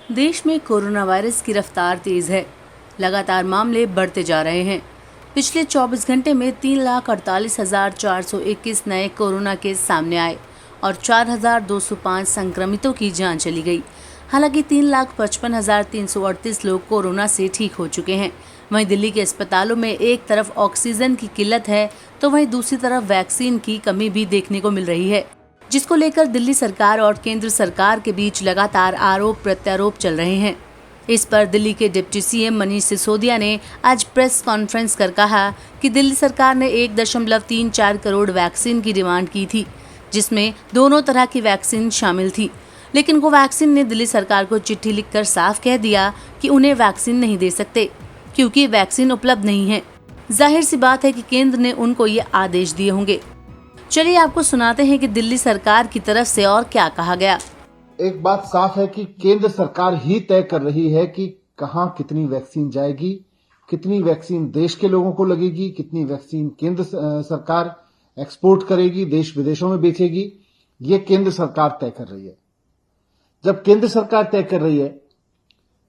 देश में corona virus की रफ्तार तेज है। लगातार मामले बढ़ते जा रहे हैं। पिछले 24 घंटे में 3,48,421 नए कोरोना केस सामने आए और 4,205 संक्रमितों की जान चली गई। हालांकि 3,55,338 लोग कोरोना से ठीक हो चुके हैं। वहीं दिल्ली के अस्पतालों में एक तरफ ऑक्सीजन की किल्लत है तो वहीं दूसरी तरफ वैक्सीन की कमी भी देखने को मिल रही है, जिसको लेकर दिल्ली सरकार और केंद्र सरकार के बीच लगातार आरोप प्रत्यारोप चल रहे हैं। इस पर दिल्ली के डिप्टी सीएम मनीष सिसोदिया ने आज प्रेस कॉन्फ्रेंस कर कहा कि दिल्ली सरकार ने 1.34 करोड़ वैक्सीन की डिमांड की थी, जिसमें दोनों तरह की वैक्सीन शामिल थी। लेकिन कोवैक्सीन ने दिल्ली सरकार को चिट्ठी लिखकर साफ कह दिया कि उन्हें वैक्सीन नहीं दे सकते क्योंकि वैक्सीन उपलब्ध नहीं है। जाहिर सी बात है कि केंद्र ने उनको ये आदेश दिए होंगे। चलिए आपको सुनाते हैं कि दिल्ली सरकार की तरफ से और क्या कहा गया। एक बात साफ है कि केंद्र सरकार ही तय कर रही है कि कहां कितनी वैक्सीन जाएगी, कितनी वैक्सीन देश के लोगों को लगेगी, कितनी वैक्सीन केंद्र सरकार एक्सपोर्ट करेगी, देश विदेशों में बेचेगी। ये केंद्र सरकार तय कर रही है। जब केंद्र सरकार तय कर रही है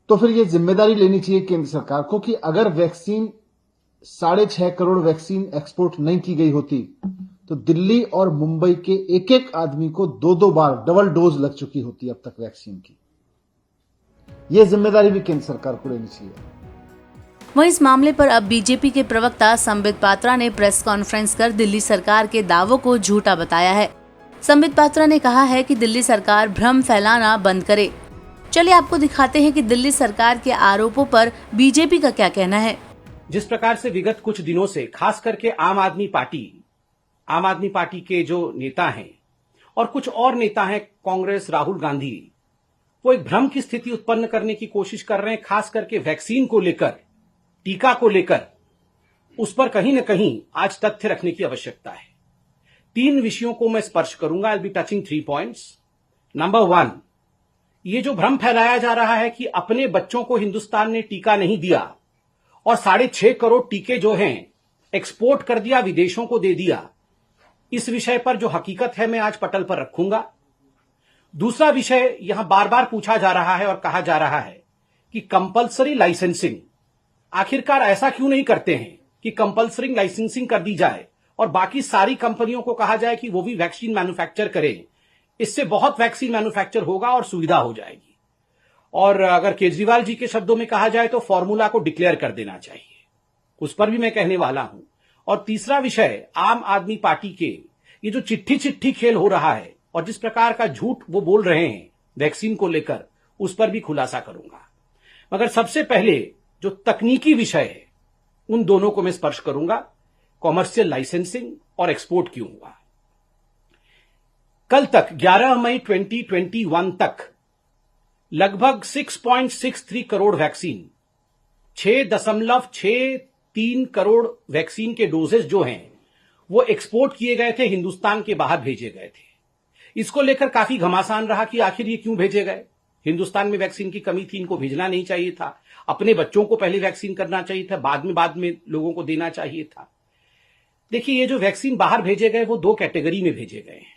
तो फिर ये जिम्मेदारी लेनी चाहिए केंद्र सरकार को कि अगर वैक्सीन 6.5 करोड़ वैक्सीन एक्सपोर्ट नहीं की गई होती तो दिल्ली और मुंबई के एक एक आदमी को 2-2 बार डबल डोज लग चुकी होती अब तक वैक्सीन की। यह जिम्मेदारी भी केंद्र सरकार को लेनी चाहिए। वहीं इस मामले पर अब बीजेपी के प्रवक्ता संबित पात्रा ने प्रेस कॉन्फ्रेंस कर दिल्ली सरकार के दावों को झूठा बताया है। संबित पात्रा ने कहा है कि दिल्ली सरकार भ्रम फैलाना बंद करे। चलिए आपको दिखाते हैं कि दिल्ली सरकार के आरोपों पर बीजेपी का क्या कहना है। जिस प्रकार से विगत कुछ दिनों से खास करके आम आदमी पार्टी के जो नेता हैं और कुछ और नेता हैं, कांग्रेस, राहुल गांधी, वो एक भ्रम की स्थिति उत्पन्न करने की कोशिश कर रहे हैं, खास करके वैक्सीन को लेकर, टीका को लेकर। उस पर कहीं न कहीं आज तथ्य रखने की आवश्यकता है। 3 विषयों को मैं स्पर्श करूंगा। I will be touching 3 points. Number 1, ये जो भ्रम फैलाया जा रहा है कि अपने बच्चों को हिंदुस्तान ने टीका नहीं दिया और 6.5 करोड़ टीके जो हैं एक्सपोर्ट कर दिया, विदेशों को दे दिया, इस विषय पर जो हकीकत है मैं आज पटल पर रखूंगा। दूसरा विषय यहां बार बार पूछा जा रहा है और कहा जा रहा है कि कंपल्सरी लाइसेंसिंग, आखिरकार ऐसा क्यों नहीं करते हैं कि कंपल्सरी लाइसेंसिंग कर दी जाए और बाकी सारी कंपनियों को कहा जाए कि वो भी वैक्सीन मैन्युफैक्चर करें। इससे बहुत वैक्सीन मैन्युफैक्चर होगा और सुविधा हो जाएगी। और अगर केजरीवाल जी के शब्दों में कहा जाए तो फॉर्मूला को डिक्लेयर कर देना चाहिए। उस पर भी मैं कहने वाला हूं। और तीसरा विषय, आम आदमी पार्टी के ये जो चिट्ठी खेल हो रहा है और जिस प्रकार का झूठ वो बोल रहे हैं वैक्सीन को लेकर, उस पर भी खुलासा करूंगा। मगर सबसे पहले जो तकनीकी विषय है उन दोनों को मैं स्पर्श करूंगा, कॉमर्शियल लाइसेंसिंग और एक्सपोर्ट क्यों हुआ। कल तक 11 मई 2021 तक लगभग 6.63 करोड़ वैक्सीन, 6.63 करोड़ वैक्सीन के डोजेस जो हैं वो एक्सपोर्ट किए गए थे, हिंदुस्तान के बाहर भेजे गए थे। इसको लेकर काफी घमासान रहा कि आखिर ये क्यों भेजे गए। हिंदुस्तान में वैक्सीन की कमी थी, इनको भेजना नहीं चाहिए था। अपने बच्चों को पहले वैक्सीन करना चाहिए था, बाद में लोगों को देना चाहिए था। देखिए, ये जो वैक्सीन बाहर भेजे गए वो 2 कैटेगरी में भेजे गए हैं।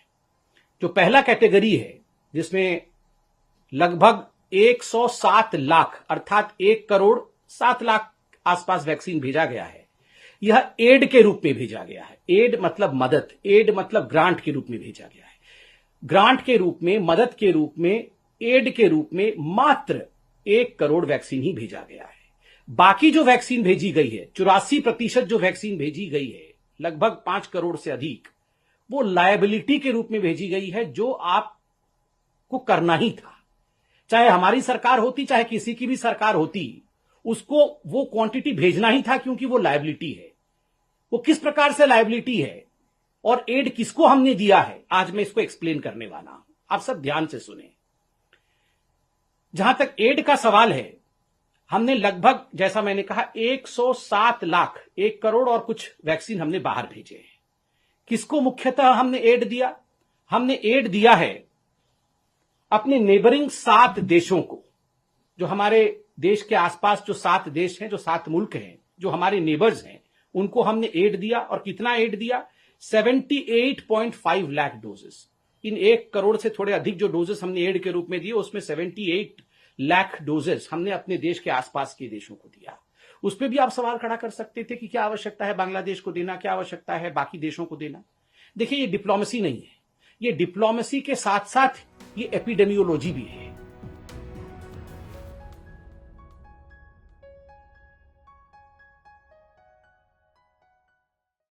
जो पहला कैटेगरी है जिसमें लगभग 107 लाख अर्थात 1 करोड़ 7 लाख आसपास वैक्सीन भेजा गया है, यह एड के रूप में भेजा गया है। एड मतलब मदद, एड मतलब ग्रांट के रूप में भेजा गया है। ग्रांट के रूप में, मदद के रूप में, एड के रूप में मात्र 1 करोड़ वैक्सीन ही भेजा गया है। बाकी जो वैक्सीन भेजी गई है, 84% जो वैक्सीन भेजी गई है, लगभग 5 करोड़ से अधिक, वो लायबिलिटी के रूप में भेजी गई है, जो आपको करना ही था। चाहे हमारी सरकार होती, चाहे किसी की भी सरकार होती, उसको वो क्वांटिटी भेजना ही था, क्योंकि वो लायबिलिटी है। वो किस प्रकार से लायबिलिटी है और एड किसको हमने दिया है, आज मैं इसको एक्सप्लेन करने वाला हूं। आप सब ध्यान से सुने। जहां तक एड का सवाल है, हमने लगभग, जैसा मैंने कहा, 107 लाख, 1 करोड़ और कुछ वैक्सीन हमने बाहर भेजे हैं। किसको मुख्यतः हमने एड दिया? हमने एड दिया है अपने नेबरिंग 7 देशों को। जो हमारे देश के आसपास जो 7 देश हैं, जो 7 मुल्क हैं, जो हमारे नेबर्स हैं, उनको हमने एड दिया। और कितना एड दिया? 78.5 लाख डोजेस। इन 1 करोड़ से थोड़े अधिक जो डोजेस हमने एड के रूप में दिए, उसमें 78 लाख डोजेस हमने अपने देश के आसपास के देशों को दिया। उस पर भी आप सवाल खड़ा कर सकते थे कि क्या आवश्यकता है बांग्लादेश को देना, क्या आवश्यकता है बाकी देशों को देना। देखिए, ये डिप्लोमेसी नहीं है, ये डिप्लोमेसी के साथ साथ ये एपिडेमियोलॉजी भी है।